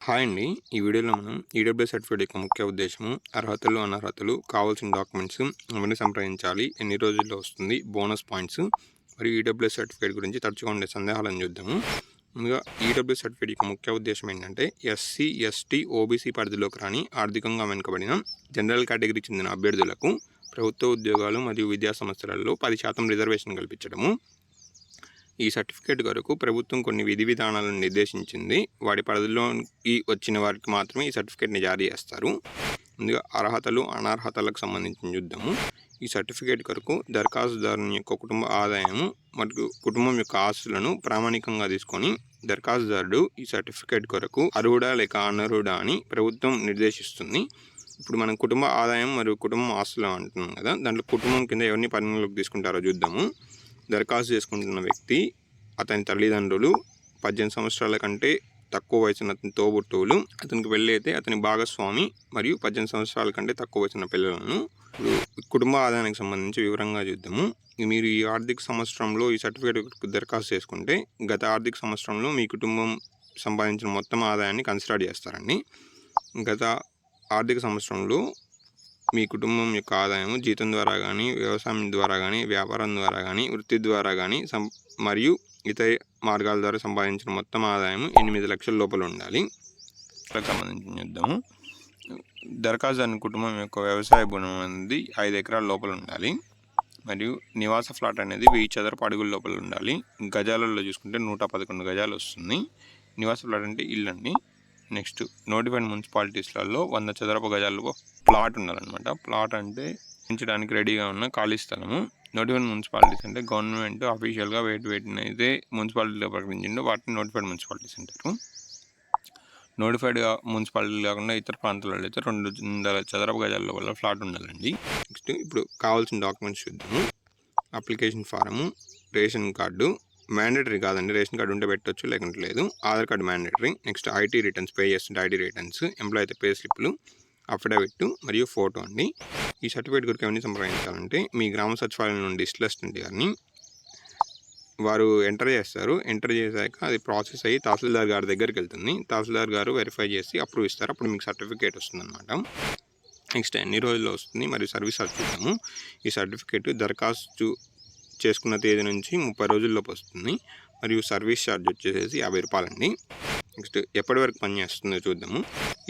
Hi అండి. ఈ వీడియోలో మనం ఈడబ్ల్యూఎస్ సర్టిఫికేట్ యొక్క ముఖ్య ఉద్దేశము, అర్హతలు, అనర్హతలు, కావాల్సిన డాక్యుమెంట్స్, అవన్నీ సంప్రదించాలి, ఎన్ని రోజుల్లో వస్తుంది, బోనస్ పాయింట్స్ మరియు ఈడబ్ల్యూఎస్ సర్టిఫికేట్ గురించి తరచుగా ఉండే సందేహాలను చూద్దాము. ముందుగా ఈడబ్ల్యూఎస్ సర్టిఫికేట్ యొక్క ముఖ్య ఉద్దేశం ఏంటంటే ఎస్సీ, ఎస్టీ, ఓబీసీ పరిధిలోకి రాని ఆర్థికంగా వెనుకబడిన జనరల్ కేటగిరీకి చెందిన అభ్యర్థులకు ప్రభుత్వ ఉద్యోగాలు మరియు విద్యా సంస్థలలో 10% రిజర్వేషన్ కల్పించడము. ఈ సర్టిఫికేట్ కొరకు ప్రభుత్వం కొన్ని విధి విధానాలను నిర్దేశించింది. వాటి పరిధిలోకి వచ్చిన వారికి మాత్రమే ఈ సర్టిఫికేట్ని జారీ చేస్తారు. ముందుగా అర్హతలు, అనర్హతలకు సంబంధించిన చూద్దాము. ఈ సర్టిఫికేట్ కొరకు దరఖాస్తుదారుని యొక్క కుటుంబ ఆదాయము మరియు కుటుంబం యొక్క ఆస్తులను ప్రామాణికంగా తీసుకొని దరఖాస్తుదారుడు ఈ సర్టిఫికేట్ కొరకు అర్హుడా లేక అనర్హుడా అని ప్రభుత్వం నిర్దేశిస్తుంది. ఇప్పుడు మనం కుటుంబ ఆదాయం మరియు కుటుంబం ఆస్తులు అంటున్నాం కదా, దాంట్లో కుటుంబం కింద ఎవరిని పరిగణలోకి తీసుకుంటారో చూద్దాము. దరఖాస్తు చేసుకుంటున్న వ్యక్తి, అతని తల్లిదండ్రులు, 18 సంవత్సరాల కంటే తక్కువ వయసున్న అతని తోబుట్టువులు, అతనికి పెళ్ళి అయితే అతని భాగస్వామి మరియు 18 సంవత్సరాల కంటే తక్కువ వయసున్న పిల్లలను. ఇప్పుడు కుటుంబ ఆదాయానికి సంబంధించి వివరంగా చూద్దాము. మీరు ఈ ఆర్థిక సంవత్సరంలో ఈ సర్టిఫికేట్ దరఖాస్తు చేసుకుంటే గత ఆర్థిక సంవత్సరంలో మీ కుటుంబం సంపాదించిన మొత్తం ఆదాయాన్ని కన్సిడర్ చేస్తారండి. గత ఆర్థిక సంవత్సరంలో మీ కుటుంబం యొక్క ఆదాయం జీతం ద్వారా కానీ, వ్యవసాయం ద్వారా కానీ, వ్యాపారం ద్వారా కానీ, వృత్తి ద్వారా కానీ మరియు ఇతర మార్గాల ద్వారా సంపాదించిన మొత్తం ఆదాయం 8 లక్షల లోపల ఉండాలి. దానికి సంబంధించి చూద్దాము. దరఖాస్తుదారుని కుటుంబం యొక్క వ్యవసాయ భూమి అనేది 5 ఎకరాల లోపల ఉండాలి. మరియు నివాస ఫ్లాట్ అనేది 1000 చదరపు అడుగుల లోపల ఉండాలి. గజాలలో చూసుకుంటే 111 గజాలు వస్తుంది. నివాస ఫ్లాట్ అంటే ఇల్లు అండి. నెక్స్ట్ నోటిఫైడ్ మున్సిపాలిటీస్లలో 100 చదరపు గజాలు ప్లాట్ ఉండాలన్నమాట. ప్లాట్ అంటే పెంచడానికి రెడీగా ఉన్న ఖాళీ స్థలము. నోటిఫైడ్ మున్సిపాలిటీస్ అంటే గవర్నమెంట్ అఫీషియల్గా వేటిని అయితే మున్సిపాలిటీలో ప్రకటించిండో వాటిని నోటిఫైడ్ మున్సిపాలిటీస్ అంటారు. నోటిఫైడ్ మున్సిపాలిటీ కాకుండా ఇతర ప్రాంతాలలో అయితే 200 చదరపు గజాల వల్ల ఫ్లాట్ ఉండాలండి. నెక్స్ట్ ఇప్పుడు కావాల్సిన డాక్యుమెంట్స్ చూద్దాము. Application form, ration card mandatory కాదండి, రేషన్ కార్డు ఉంటే పెట్టవచ్చు, లేకుంటే లేదు. Aadhaar card mandatory. Next IT returns, pay చేస్తుంటే ఐటీ రిటర్న్స్, ఎంప్లాయ్ అయితే పే స్లిప్లు, అఫిడవిట్ మరియు ఫోటో అండి. ఈ సర్టిఫికేట్ గురించి ఏమైనా సంప్రదించాలంటే మీ గ్రామ సచివాలయం నుండి లిస్ట్ అసిస్టెంట్ గారిని వారు ఎంటర్ చేస్తారు. ఎంటర్ చేశాక అది ప్రాసెస్ అయ్యి తహసీల్దార్ గారి దగ్గరికి వెళ్తుంది. తహసీల్దార్ గారు వెరిఫై చేసి అప్రూవ్ ఇస్తారు. అప్పుడు మీకు సర్టిఫికేట్ వస్తుంది అనమాట. నెక్స్ట్ ఎన్ని రోజుల్లో వస్తుంది మరియు సర్వీస్ చూద్దాము. ఈ సర్టిఫికేట్ దరఖాస్తు చేసుకున్న తేదీ నుంచి 30 రోజుల్లోపు వస్తుంది. మరియు సర్వీస్ ఛార్జ్ వచ్చేసి 50 రూపాయలండి. నెక్స్ట్ ఎప్పటి వరకు పనిచేస్తుందో చూద్దాము.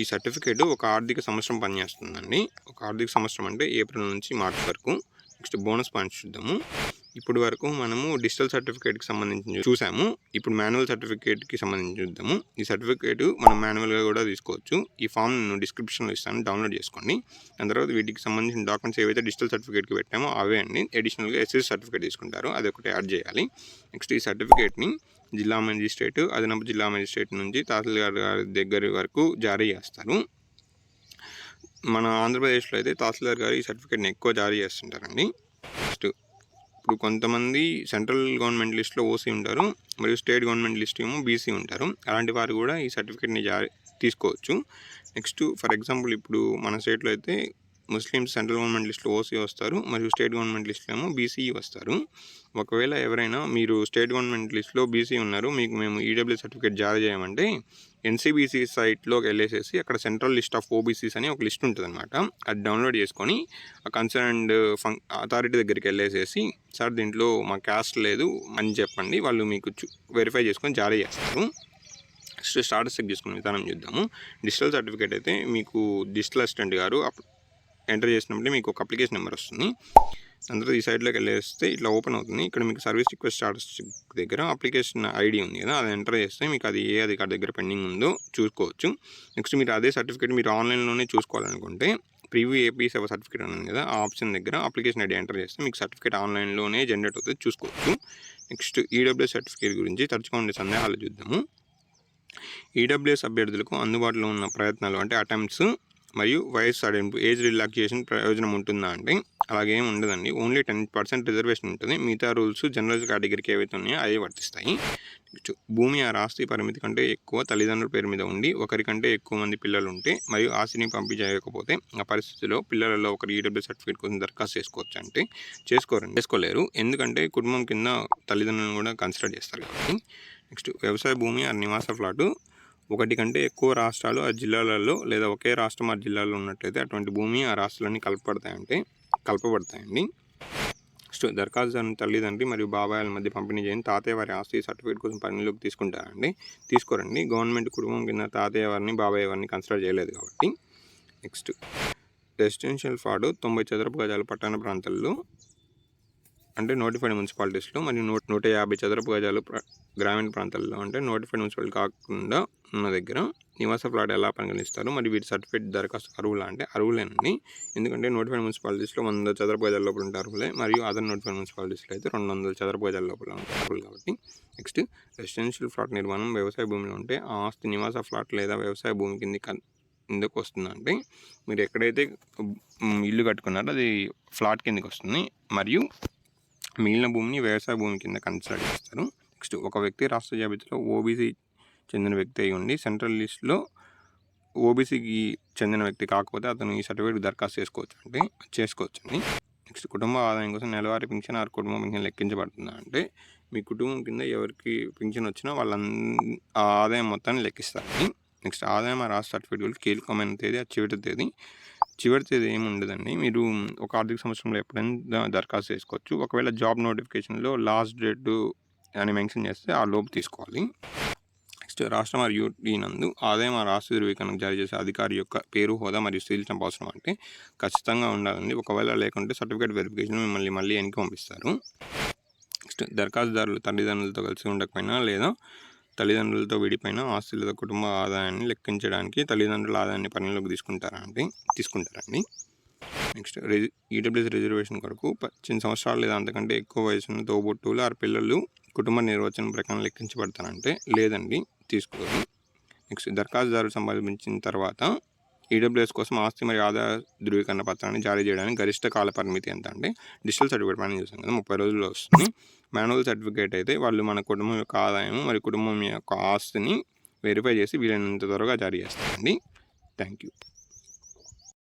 ఈ సర్టిఫికేట్ ఒక ఆర్థిక సంవత్సరం పనిచేస్తుందండి. ఒక ఆర్థిక సంవత్సరం అంటే ఏప్రిల్ నుంచి మార్చ్ వరకు. నెక్స్ట్ బోనస్ పాయింట్స్ చూద్దాము. ఇప్పుడు వరకు మనము డిజిటల్ సర్టిఫికేట్కి సంబంధించి చూసాము. ఇప్పుడు మాన్యువల్ సర్టిఫికేట్కి సంబంధించి చూద్దాము. ఈ సర్టిఫికేట్ మనం మాన్యువల్గా కూడా తీసుకోవచ్చు. ఈ ఫామ్ నేను డిస్క్రిప్షన్లో ఇస్తాను, డౌన్లోడ్ చేసుకోండి. దాని తర్వాత వీటికి సంబంధించిన డాక్యుమెంట్స్ ఏవైతే డిజిటల్ సర్టిఫికేట్కి పెట్టామో అవే అండి. అడిషనల్గా ఎస్ఎస్ సర్టిఫికేట్ తీసుకుంటారు, అది ఒకటి యాడ్ చేయాలి. నెక్స్ట్ ఈ సర్టిఫికేట్ని జిల్లా మెజిస్ట్రేట్, అదనపు జిల్లా మెజిస్ట్రేట్ నుంచి తహసీల్దార్ గారి దగ్గర వరకు జారీ చేస్తారు. మన ఆంధ్రప్రదేశ్లో అయితే తహసీల్దార్ గారు ఈ సర్టిఫికేట్ని ఎక్కువ జారీ చేస్తుంటారండి. నెక్స్ట్ ఇప్పుడు కొంతమంది సెంట్రల్ గవర్నమెంట్ లిస్ట్లో ఓసీ ఉంటారు మరియు స్టేట్ గవర్నమెంట్ లిస్ట్ ఏమో బీసీ ఉంటారు. అలాంటి వారు కూడా ఈ సర్టిఫికేట్ని తీసుకోవచ్చు. నెక్స్ట్ ఫర్ ఎగ్జాంపుల్ ఇప్పుడు మన స్టేట్లో అయితే ముస్లిమ్స్ సెంట్రల్ గవర్నమెంట్ లిస్ట్లో ఓసీ వస్తారు మరియు స్టేట్ గవర్నమెంట్ లిస్ట్లో ఏమో బీసీ వస్తారు. ఒకవేళ ఎవరైనా మీరు స్టేట్ గవర్నమెంట్ లిస్ట్లో బీసీ ఉన్నారు, మీకు మేము ఈడబ్ల్యూఎస్ సర్టిఫికేట్ జారీ చేయమంటే ఎన్సీబీసీ సైట్లోకి వెళ్ళేసేసి అక్కడ సెంట్రల్ లిస్ట్ ఆఫ్ ఓబీసీస్ అని ఒక లిస్ట్ ఉంటుంది అనమాట. అది డౌన్లోడ్ చేసుకొని ఆ కన్సర్న్డ్ అథారిటీ దగ్గరికి వెళ్ళేసేసి సార్ దీంట్లో మా క్యాస్ట్ లేదు అని చెప్పండి, వాళ్ళు మీకు వెరిఫై చేసుకొని జారీ చేస్తారు. నెక్స్ట్ స్టాటస్ చెక్ చేసుకునే విధానం చూద్దాము. డిజిటల్ సర్టిఫికేట్ అయితే మీకు డిజిటల్ అసిస్టెంట్ గారు ఎంటర్ చేసినప్పుడు మీకు ఒక అప్లికేషన్ నెంబర్ వస్తుంది. అందరూ ఈ సైడ్లోకి వెళ్ళేస్తే ఇట్లా ఓపెన్ అవుతుంది. ఇక్కడ మీకు సర్వీస్ రిక్వెస్ట్ స్టాటస్ దగ్గర అప్లికేషన్ ఐడి ఉంది కదా, అది ఎంటర్ చేస్తే మీకు అది ఏ అధికారి దగ్గర పెండింగ్ ఉందో చూసుకోవచ్చు. నెక్స్ట్ మీరు అదే సర్టిఫికేట్ మీరు ఆన్లైన్లోనే చూసుకోవాలనుకుంటే ప్రివ్యూ ఏపీ సేవ సర్టిఫికేట్ ఉంది కదా, ఆ ఆప్షన్ దగ్గర అప్లికేషన్ ఐడి ఎంటర్ చేస్తే మీకు సర్టిఫికేట్ ఆన్లైన్లోనే జనరేట్ అవుతుంది, చూసుకోవచ్చు. నెక్స్ట్ ఈడబ్ల్యూఎస్ సర్టిఫికేట్ గురించి తరచుగా ఉండే సందేహాలు చూద్దాము. ఈడబ్ల్యూఎస్ అభ్యర్థులకు అందుబాటులో ఉన్న ప్రయత్నాలు అంటే అటెంప్ట్స్ మరియు వయసు సడలింపు, ఏజ్ రిలాక్సేషన్ ప్రయోజనం ఉంటుందా అంటే అలాగేం ఉండదండి. ఓన్లీ 10% రిజర్వేషన్ ఉంటుంది. మిగతా రూల్స్ జనరల్ కేటగిరీకి ఏవైతే ఉన్నాయో అవే వర్తిస్తాయి. భూమి ఆ ఆస్తి పరిమితి కంటే ఎక్కువ తల్లిదండ్రుల పేరు మీద ఉండి ఒకరికంటే ఎక్కువ మంది పిల్లలు ఉంటే మరియు ఆస్తిని పంపిణీ చేయకపోతే ఆ పరిస్థితిలో పిల్లలలో ఒకరు ఈడబ్ల్యూ సర్టిఫికేట్ కోసం దరఖాస్తు చేసుకోవచ్చు అంటే చేసుకోలేరు, ఎందుకంటే కుటుంబం కింద తల్లిదండ్రులను కూడా కన్సిడర్ చేస్తారు కాబట్టి. నెక్స్ట్ వ్యవసాయ భూమి ఆ నివాస ఫ్లాటు ఒకటి కంటే ఎక్కువ రాష్ట్రాలు ఆ జిల్లాలలో లేదా ఒకే రాష్ట్రం ఆ జిల్లాలో ఉన్నట్లయితే అటువంటి భూమి ఆ రాష్ట్రాలన్నీ కలపబడతాయండి. దరఖాస్తుదారుని తల్లిదండ్రి మరియు బాబాయిల మధ్య పంపిణీ చేయని తాతయ్య వారి ఆస్తి సర్టిఫికేట్ కోసం పరిగణలోకి తీసుకుంటారండి. తీసుకోరండి. గవర్నమెంట్ కుటుంబం కింద తాతయ్య వారిని బాబాయ్ వారిని కన్సిడర్ చేయలేదు కాబట్టి. నెక్స్ట్ రెసిడెన్షియల్ ఫ్లాట్ 90 చదరపు గజాల పట్టణ ప్రాంతాల్లో అంటే నోటిఫైడ్ మున్సిపాలిటీస్లో మరియు 150 చదరపు గజాలు గ్రామీణ ప్రాంతాల్లో అంటే నోటిఫైడ్ మున్సిపాలిటీ కాకుండా ఉన్న దగ్గర నివాస ప్లాట్ ఎలా పరిగణిస్తారు మరియు వీటి సర్టిఫికేట్ దరఖాస్తు అర్హులా అంటే అర్హులేనండి. ఎందుకంటే నోటిఫైడ్ మున్సిపాలిటీస్లో 100 చదరపు గజాల లోపల ఉంటే అర్హులే, మరియు అదర్ నోటిఫైడ్ మున్సిపాలిటీస్లో అయితే 200 చదరపు గజాల లోపల ఉంటే అర్హులు కాబట్టి. నెక్స్ట్ రెసిడెన్షియల్ ఫ్లాట్ నిర్మాణం వ్యవసాయ భూమిలో ఉంటే ఆ ఆస్తి నివాస ఫ్లాట్ లేదా వ్యవసాయ భూమి కిందకు వస్తుందంటే మీరు ఎక్కడైతే ఇల్లు కట్టుకున్నారో అది ఫ్లాట్ కిందకి వస్తుంది, మరియు మిగిలిన భూమిని వ్యవసాయ భూమి కింద కన్సిడర్ చేస్తారు. నెక్స్ట్ ఒక వ్యక్తి రాష్ట్ర జాబితాలో ఓబీసీ చెందిన వ్యక్తి అయి ఉండి సెంట్రల్ లిస్ట్లో ఓబీసీకి చెందిన వ్యక్తి కాకపోతే అతను ఈ సర్టిఫికేట్ దరఖాస్తు చేసుకోవచ్చండి. నెక్స్ట్ కుటుంబ ఆదాయం కోసం నెలవారీ పింఛన్ ఆరు కుటుంబ పింఛన్ లెక్కించబడుతుందా అంటే మీ కుటుంబం కింద ఎవరికి పింఛన్ వచ్చినా ఆ ఆదాయం మొత్తాన్ని లెక్కిస్తారండి. నెక్స్ట్ ఆదాయం రాష్ట్ర సర్టిఫికేట్ కీలకమైన తేదీ ఆ చివరి తేదీ ఏమి ఉండదండి. మీరు ఒక ఆర్థిక సంవత్సరంలో ఎప్పుడైనా దరఖాస్తు చేసుకోవచ్చు. ఒకవేళ జాబ్ నోటిఫికేషన్లో లాస్ట్ డేట్ అని మెన్షన్ చేస్తే ఆ లోపు తీసుకోవాలి. నెక్స్ట్ రాష్ట్ర మరియు యూటీ నందు ఆదాయం రాష్ట్ర ధృవీకరణకు జారీ చేసే అధికారి యొక్క పేరు, హోదా మరియు సీల్ స్టాంప్ అవసరం అంటే ఖచ్చితంగా ఉండాలండి. ఒకవేళ లేకుంటే సర్టిఫికేట్ వెరిఫికేషన్ మిమ్మల్ని మళ్ళీ వెనక్కి పంపిస్తారు. నెక్స్ట్ దరఖాస్తుదారులు తల్లిదండ్రులతో కలిసి ఉండకపోయినా లేదా తల్లిదండ్రులతో విడిపోయిన ఆస్తి లేదా కుటుంబ ఆదాయాన్ని లెక్కించడానికి తల్లిదండ్రుల ఆదాయాన్ని పరిగణలోకి తీసుకుంటారండి. నెక్స్ట్ ఈడబ్ల్యూఎస్ రిజర్వేషన్ కొరకు 18 సంవత్సరాలు లేదా అంతకంటే ఎక్కువ వయసున్న తోబుట్టువులు ఆరు పిల్లలు కుటుంబ నిర్వచనం ప్రకారం లెక్కించబడతారంటే లేదండి, తీసుకోరు. నెక్స్ట్ దరఖాస్తుదారు సంబంధించిన తర్వాత ఈడబ్ల్యూఎస్ కోసం ఆస్తి మరియు ఆదాయ ధృవీకరణ పత్రాన్ని జారీ చేయడానికి గరిష్ట కాల పరిమితి ఎంత అంటే డిజిటల్ సర్టిఫికేట్ మనం చూసాం కదా 30 రోజుల్లో వస్తుంది. మాన్యువల్ సర్టిఫికేట్ అయితే వాళ్ళు మన కుటుంబం యొక్క ఆదాయం మరియు కుటుంబం యొక్క ఆస్తిని వెరిఫై చేసి వీలైనంత త్వరగా జారీ చేస్తారండి. Thank you.